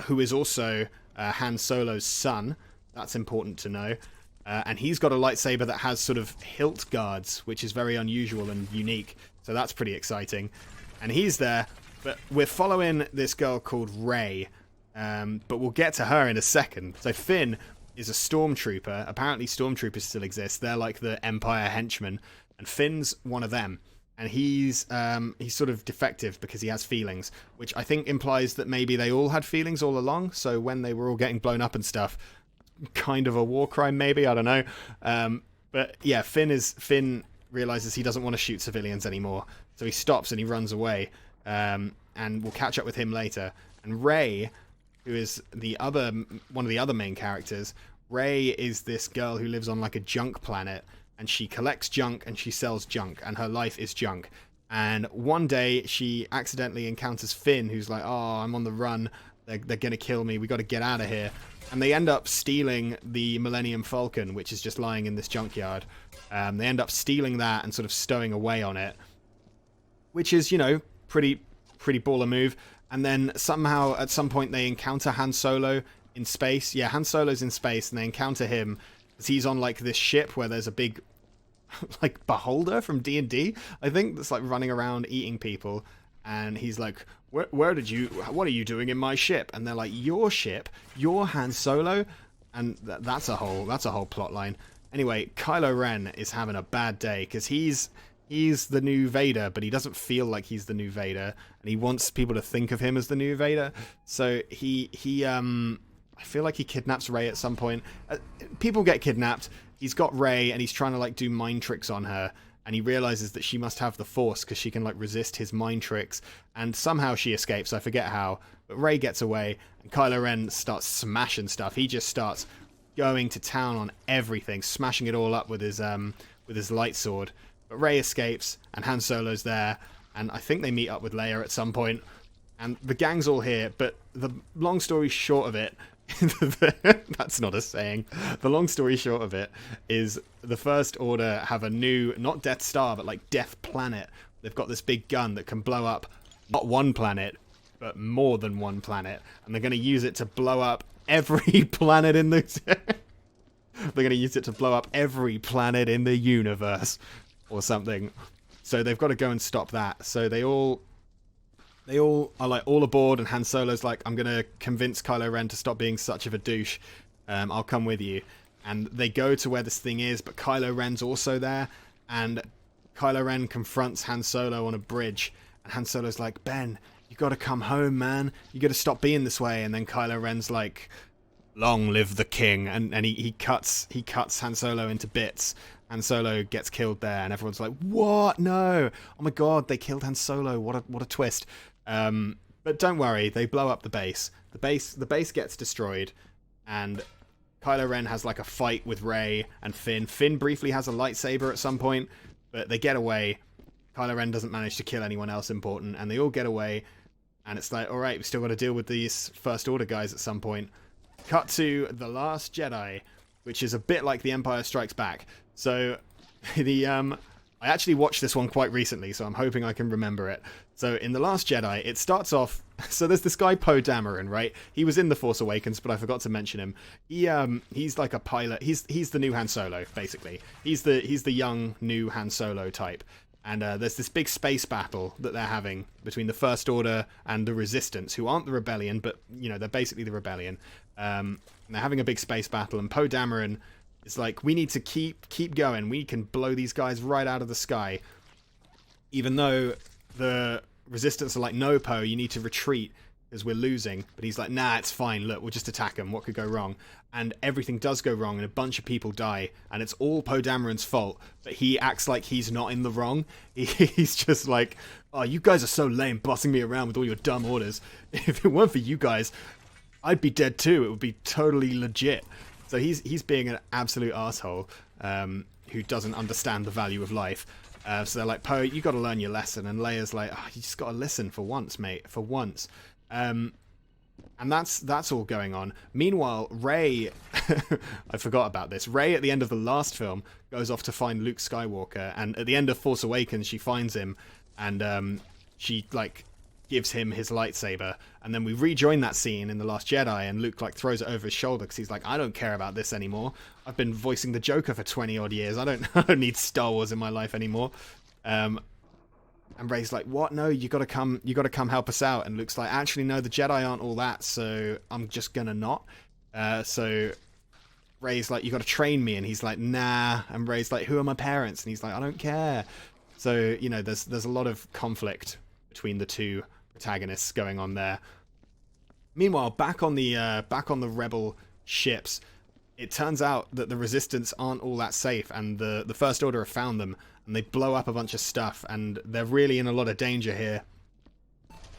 who is also Han Solo's son. That's important to know. And he's got a lightsaber that has sort of hilt guards, which is very unusual and unique. So that's pretty exciting. And he's there, but we're following this girl called Rey. But we'll get to her in a second. So Finn is a stormtrooper. Apparently stormtroopers still exist. They're like the Empire henchmen. And Finn's one of them. And he's sort of defective because he has feelings, which I think implies that maybe they all had feelings all along. So when they were all getting blown up and stuff, kind of a war crime, maybe, I don't know. But yeah, Finn realizes he doesn't want to shoot civilians anymore, so he stops and he runs away. And we'll catch up with him later. And Rey, who is one of the other main characters, Rey is this girl who lives on like a junk planet. And she collects junk and she sells junk, and her life is junk. And one day she accidentally encounters Finn, who's like, "Oh, I'm on the run. They're gonna kill me. We got to get out of here." And they end up stealing the Millennium Falcon, which is just lying in this junkyard. They end up stealing that and sort of stowing away on it, which is pretty baller move. And then somehow at some point they encounter Han Solo in space. Yeah, Han Solo's in space, and they encounter him. He's on like this ship where there's a big like beholder from D&D, I think, that's like running around eating people, and he's like, what are you doing in my ship? And they're like, "Your ship? You're Han Solo?" And that's a whole plot line. Anyway, Kylo Ren is having a bad day because he's the new Vader, but he doesn't feel like he's the new Vader, and he wants people to think of him as the new Vader. So he I feel like he kidnaps Rey at some point. People get kidnapped. He's got Rey, and he's trying to like do mind tricks on her, and he realizes that she must have the Force because she can like resist his mind tricks, and somehow she escapes. I forget how, but Rey gets away, and Kylo Ren starts smashing stuff. He just starts going to town on everything, smashing it all up with his with his light sword. But Rey escapes, and Han Solo's there, and I think they meet up with Leia at some point, and the gang's all here. But the long story short of it, that's not a saying. The long story short of it is the First Order have a new, not Death Star, but like Death Planet. They've got this big gun that can blow up not one planet, but more than one planet, and they're going to use it to blow up every planet in the... They're going to use it to blow up every planet in the universe, or something. So they've got to go and stop that. So they all are like all aboard, and Han Solo's like, I'm going to convince Kylo Ren to stop being such of a douche. I'll come with you. And they go to where this thing is, but Kylo Ren's also there, and Kylo Ren confronts Han Solo on a bridge, and Han Solo's like, Ben, you got to come home, man. You got to stop being this way. And then Kylo Ren's like, long live the king, and he cuts Han Solo into bits. Han Solo gets killed there, and everyone's like, what? No! Oh my god, they killed Han Solo. What a twist. But don't worry, they blow up the base. The base gets destroyed, and Kylo Ren has like a fight with Rey and Finn. Finn briefly has a lightsaber at some point, but they get away. Kylo Ren doesn't manage to kill anyone else important, and they all get away. And it's like, alright, we still got to deal with these First Order guys at some point. Cut to The Last Jedi, which is a bit like The Empire Strikes Back. So, I actually watched this one quite recently, so I'm hoping I can remember it. So, in The Last Jedi, it starts off... So, there's this guy, Poe Dameron, right? He was in The Force Awakens, but I forgot to mention him. He's like a pilot. He's the new Han Solo, basically. He's the young, new Han Solo type. And there's this big space battle that they're having between the First Order and the Resistance, who aren't the Rebellion, but, you know, they're basically the Rebellion. And they're having a big space battle, and Poe Dameron is like, we need to keep going. We can blow these guys right out of the sky. Even though the Resistance are like, no, Poe, you need to retreat because we're losing. But he's like, nah, it's fine. Look, we'll just attack them. What could go wrong? And everything does go wrong, and a bunch of people die, and it's all Poe Dameron's fault. But he acts like he's not in the wrong. He's just like, oh, you guys are so lame, bossing me around with all your dumb orders. If it weren't for you guys, I'd be dead too. It would be totally legit. So he's being an absolute asshole who doesn't understand the value of life. So they're like, Poe, you got to learn your lesson. And Leia's like, oh, you just got to listen for once, mate, for once. And that's all going on. Meanwhile, Rey, I forgot about this. Rey, at the end of the last film, goes off to find Luke Skywalker, and at the end of Force Awakens, she finds him, and she like gives him his lightsaber, and then we rejoin that scene in The Last Jedi, and Luke like throws it over his shoulder because he's like, I don't care about this anymore. I've been voicing the Joker for 20 odd years. I don't need Star Wars in my life anymore. And Rey's like, what? No, you gotta come help us out. And Luke's like, actually, no, the Jedi aren't all that, so I'm just gonna not. So Rey's like, you gotta train me. And he's like, nah. And Rey's like, who are my parents? And he's like, I don't care. So, you know, there's a lot of conflict between the two protagonists going on there. Meanwhile, back on the Rebel ships, it turns out that the Resistance aren't all that safe, and the First Order have found them, and they blow up a bunch of stuff, and they're really in a lot of danger here.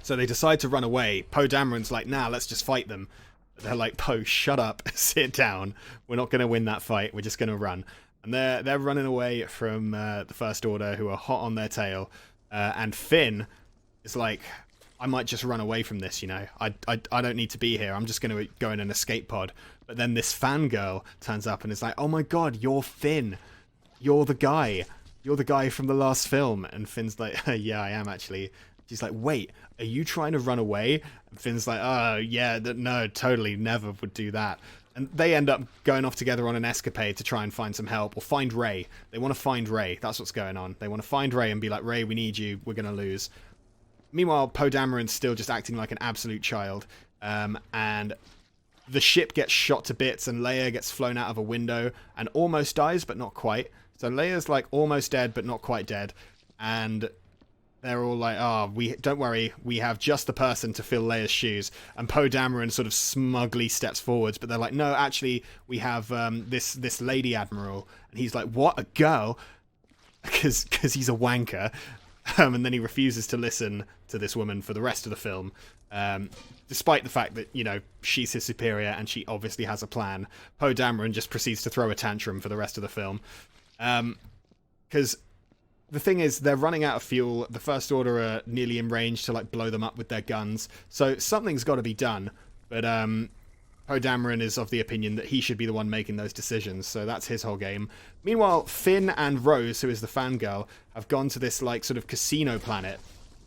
So they decide to run away. Poe Dameron's like, nah, let's just fight them. But they're like, Poe, shut up, sit down. We're not going to win that fight. We're just going to run. And they're running away from the First Order, who are hot on their tail. And Finn is like, I might just run away from this, you know. I don't need to be here. I'm just going to go in an escape pod. But then this fangirl turns up and is like, oh my god, you're Finn. You're the guy. You're the guy from the last film. And Finn's like, yeah, I am actually. She's like, wait, are you trying to run away? And Finn's like, oh, yeah, no, totally, never would do that. And they end up going off together on an escapade to try and find some help, or find Rey. They want to find Rey. That's what's going on. They want to find Rey and be like, Rey, we need you. We're going to lose. Meanwhile, Poe Dameron's still just acting like an absolute child. And the ship gets shot to bits, and Leia gets flown out of a window and almost dies, but not quite. So Leia's like almost dead, but not quite dead. And they're all like, oh, don't worry, we have just the person to fill Leia's shoes. And Poe Dameron sort of smugly steps forwards, but they're like, no, actually, we have this lady admiral. And he's like, what, a girl? Because he's a wanker. And then he refuses to listen to this woman for the rest of the film. Despite the fact that, you know, she's his superior and she obviously has a plan. Poe Dameron just proceeds to throw a tantrum for the rest of the film. because the thing is, they're running out of fuel. The First Order are nearly in range to like blow them up with their guns. So something's got to be done. But Poe Dameron is of the opinion that he should be the one making those decisions. So that's his whole game. Meanwhile, Finn and Rose, who is the fangirl, have gone to this like sort of casino planet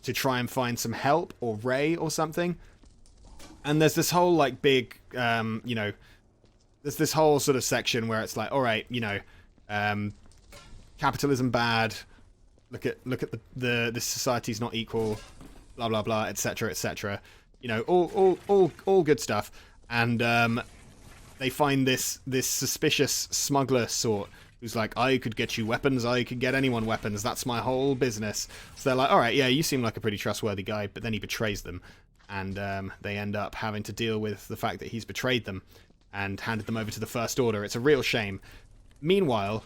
to try and find some help, or Rey or something. And there's this whole like big, there's this whole sort of section where it's like, all right, capitalism bad. Look at this society's not equal, blah blah blah, etc. etc. All good stuff. And they find this suspicious smuggler sort who's like, I could get you weapons, I could get anyone weapons. That's my whole business. So they're like, all right, yeah, you seem like a pretty trustworthy guy. But then he betrays them, and they end up having to deal with the fact that he's betrayed them and handed them over to the First Order. It's a real shame. Meanwhile,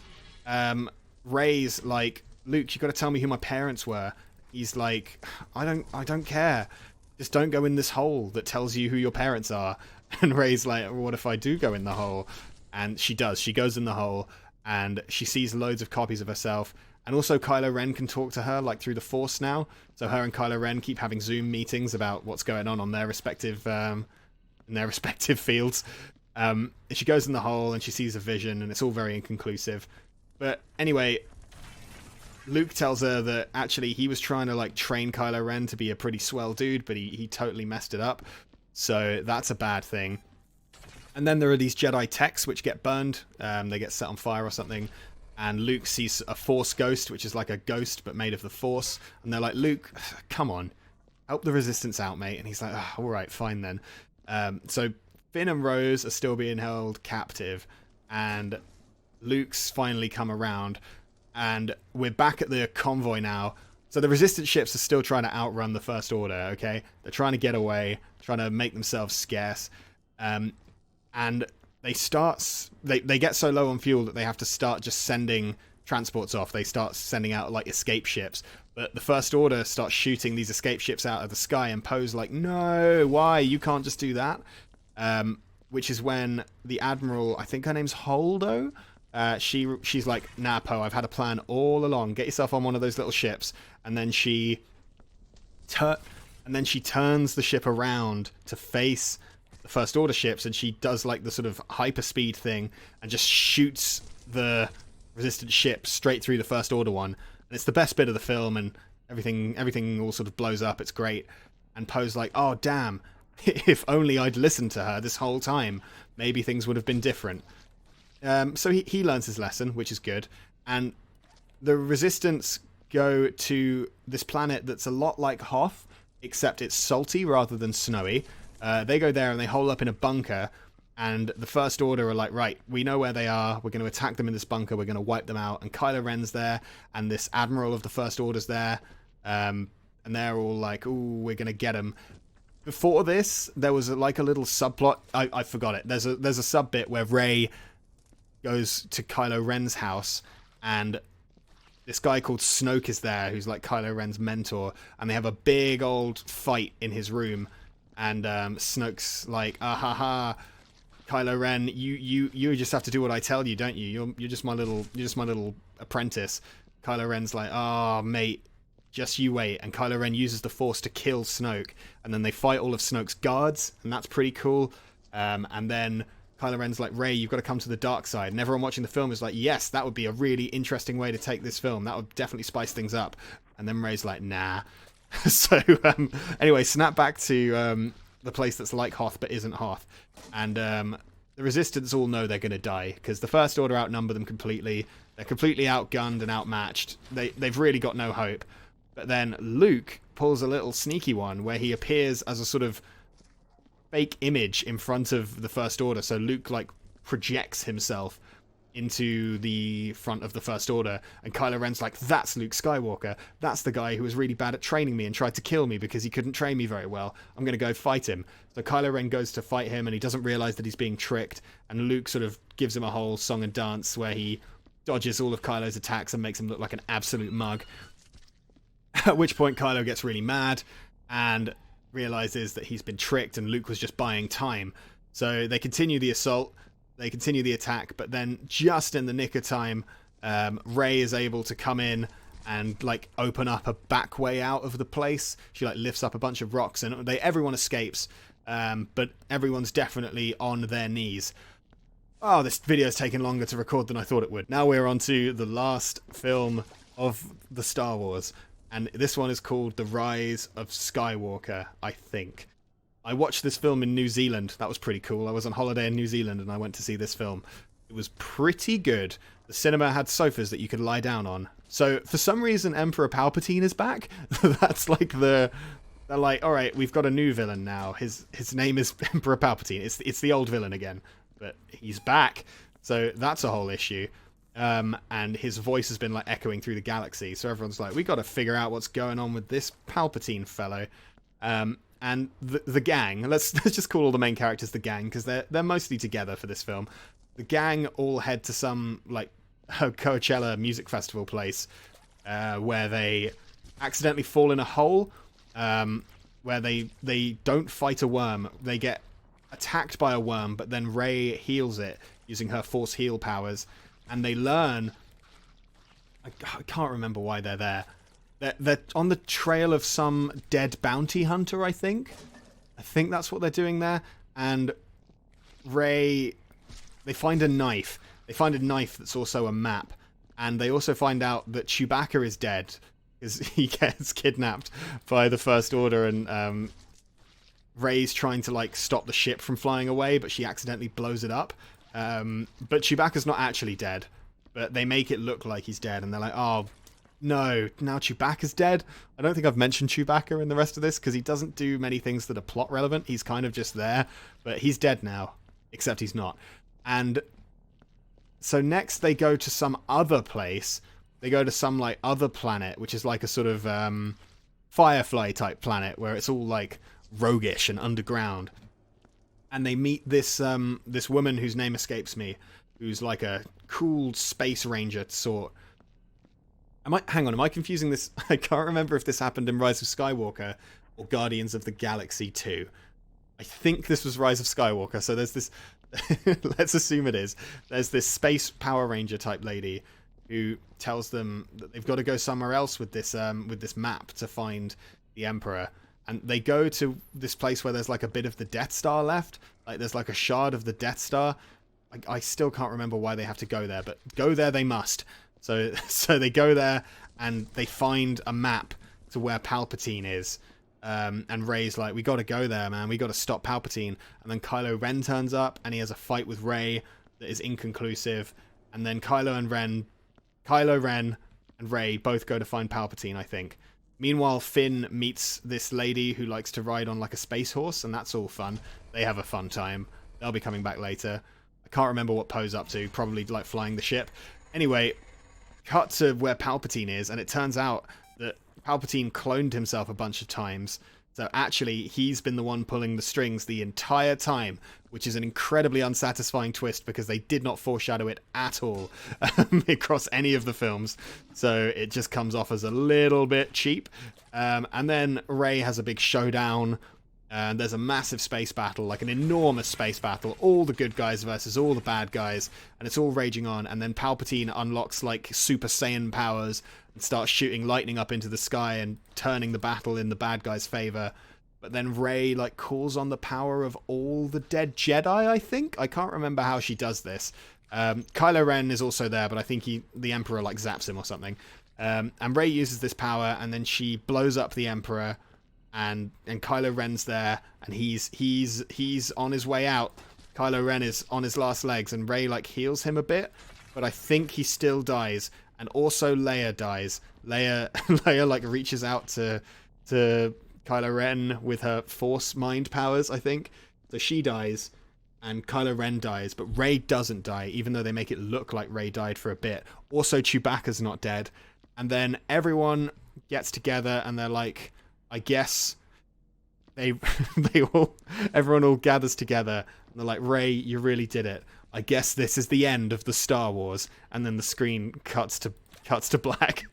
Rey's like, Luke, you got to tell me who my parents were. He's like, I don't care. Just don't go in this hole that tells you who your parents are. And Rey's like, well, what if I do go in the hole? And she does. She goes in the hole, and she sees loads of copies of herself. And also Kylo Ren can talk to her like through the Force now. So her and Kylo Ren keep having Zoom meetings about what's going on their respective in their respective fields. And she goes in the hole and she sees a vision, and it's all very inconclusive. But anyway, Luke tells her that actually he was trying to like train Kylo Ren to be a pretty swell dude, but he totally messed it up. So that's a bad thing. And then there are these Jedi techs which get burned. They get set on fire or something. And Luke sees a Force ghost, which is like a ghost but made of the Force. And they're like, Luke, come on, help the Resistance out, mate. And he's like, oh, all right, fine then. So Finn and Rose are still being held captive, and Luke's finally come around, and we're back at the convoy now. So the Resistance ships are still trying to outrun the First Order, okay? They're trying to get away, trying to make themselves scarce. And they get so low on fuel that they have to start just sending transports off. They start sending out like escape ships. But the First Order starts shooting these escape ships out of the sky, and Poe's like, no, why? You can't just do that. Which is when the Admiral, I think her name's Holdo, she's like, nah, Poe, I've had a plan all along. Get yourself on one of those little ships. And then she turns the ship around to face the First Order ships, and she does like the sort of hyperspeed thing and just shoots the Resistance ship straight through the First Order one. And it's the best bit of the film, and everything all sort of blows up. It's great. And Poe's like, oh, damn. If only I'd listened to her this whole time, maybe things would have been different. So he learns his lesson, which is good. And the Resistance go to this planet that's a lot like Hoth, except it's salty rather than snowy. They go there and they hole up in a bunker, and the First Order are like, right, we know where they are. We're going to attack them in this bunker. We're going to wipe them out. And Kylo Ren's there, and this Admiral of the First Order's there. And they're all like, ooh, we're going to get them. Before this, there was like a little subplot. I forgot it. There's a sub bit where Rey goes to Kylo Ren's house, and this guy called Snoke is there, who's like Kylo Ren's mentor, and they have a big old fight in his room. And Snoke's like, ah ha ha, Kylo Ren, you just have to do what I tell you, don't you? You're just my little apprentice. Kylo Ren's like, oh mate, just you wait. And Kylo Ren uses the Force to kill Snoke, and then they fight all of Snoke's guards, and that's pretty cool. And then Kylo Ren's like, Rey, you've got to come to the dark side. And everyone watching the film is like, yes, that would be a really interesting way to take this film. That would definitely spice things up. And then Rey's like, nah. So anyway, snap back to the place that's like Hoth but isn't Hoth. And the Resistance all know they're going to die, because the First Order outnumber them completely. They're completely outgunned and outmatched. They've really got no hope. But then Luke pulls a little sneaky one where he appears as a sort of fake image in front of the First Order. So Luke like projects himself into the front of the First Order, and Kylo Ren's like, that's Luke Skywalker. That's the guy who was really bad at training me and tried to kill me because he couldn't train me very well. I'm going to go fight him. So Kylo Ren goes to fight him, and he doesn't realize that he's being tricked, and Luke sort of gives him a whole song and dance where he dodges all of Kylo's attacks and makes him look like an absolute mug. At which point Kylo gets really mad and realizes that he's been tricked and Luke was just buying time. So they continue the assault, they continue the attack, but then just in the nick of time, Rey is able to come in and like open up a back way out of the place. She like lifts up a bunch of rocks and everyone escapes, but everyone's definitely on their knees. Oh, this video is taking longer to record than I thought it would. Now we're on to the last film of the Star Wars, and this one is called The Rise of Skywalker, I think. I watched this film in New Zealand. That was pretty cool. I was on holiday in New Zealand and I went to see this film. It was pretty good. The cinema had sofas that you could lie down on. So for some reason, Emperor Palpatine is back. That's like they're like, all right, we've got a new villain now. His name is Emperor Palpatine. It's the old villain again, but he's back. So that's a whole issue. And his voice has been like echoing through the galaxy. So everyone's like, we got to figure out what's going on with this Palpatine fellow. And the gang, let's just call all the main characters the gang, because they're mostly together for this film. The gang all head to some like Coachella music festival place where they accidentally fall in a hole, where they don't fight a worm. They get attacked by a worm, but then Rey heals it using her Force heal powers, and they learn... I can't remember why they're there. They're on the trail of some dead bounty hunter, I think. I think that's what they're doing there. And Rey... They find a knife. They find a knife that's also a map. And they also find out that Chewbacca is dead, because he gets kidnapped by the First Order, and Rey's trying to like stop the ship from flying away, but she accidentally blows it up. But Chewbacca's not actually dead. But they make it look like he's dead, and they're like, oh... No, now Chewbacca's dead. I don't think I've mentioned Chewbacca in the rest of this, because he doesn't do many things that are plot relevant. He's kind of just there, but he's dead now, except he's not. And so next they go to some other place. They go to some like other planet, which is like a sort of Firefly type planet, where it's all like roguish and underground. And they meet this this woman whose name escapes me, who's like a cool space ranger sort. Hang on, am I confusing this? I can't remember if this happened in Rise of Skywalker or Guardians of the Galaxy 2. I think this was Rise of Skywalker, so there's this... let's assume it is. There's this space Power Ranger type lady who tells them that they've got to go somewhere else with this map to find the Emperor. And they go to this place where there's like a bit of the Death Star left. Like there's like a shard of the Death Star. I still can't remember why they have to go there, but go there they must. So they go there and they find a map to where Palpatine is. And Rey's like, we got to go there, man. We got to stop Palpatine. And then Kylo Ren turns up and he has a fight with Rey that is inconclusive. And then Kylo Ren and Rey both go to find Palpatine, I think. Meanwhile, Finn meets this lady who likes to ride on like a space horse, and that's all fun. They have a fun time. They'll be coming back later. I can't remember what Poe's up to. Probably like flying the ship. Anyway... Cut to where Palpatine is, and it turns out that Palpatine cloned himself a bunch of times. So actually, he's been the one pulling the strings the entire time, which is an incredibly unsatisfying twist because they did not foreshadow it at all across any of the films. So it just comes off as a little bit cheap. And then Rey has a big showdown. And there's a massive space battle, like an enormous space battle, all the good guys versus all the bad guys, and it's all raging on, and then Palpatine unlocks like Super Saiyan powers and starts shooting lightning up into the sky and turning the battle in the bad guys' favor. But then Rey like calls on the power of all the dead Jedi, I think? I can't remember how she does this. Kylo Ren is also there, but I think the Emperor like zaps him or something. And Rey uses this power, and then she blows up the Emperor. And Kylo Ren's there, and he's on his way out. Kylo Ren is on his last legs, and Rey like heals him a bit, but I think he still dies. And also Leia dies. Leia like reaches out to Kylo Ren with her Force mind powers, I think. So she dies, and Kylo Ren dies, but Rey doesn't die, even though they make it look like Rey died for a bit. Also, Chewbacca's not dead. And then everyone gets together, and they're like, I guess everyone all gathers together and they're like, Rey, you really did it. I guess this is the end of the Star Wars. And then the screen cuts to black.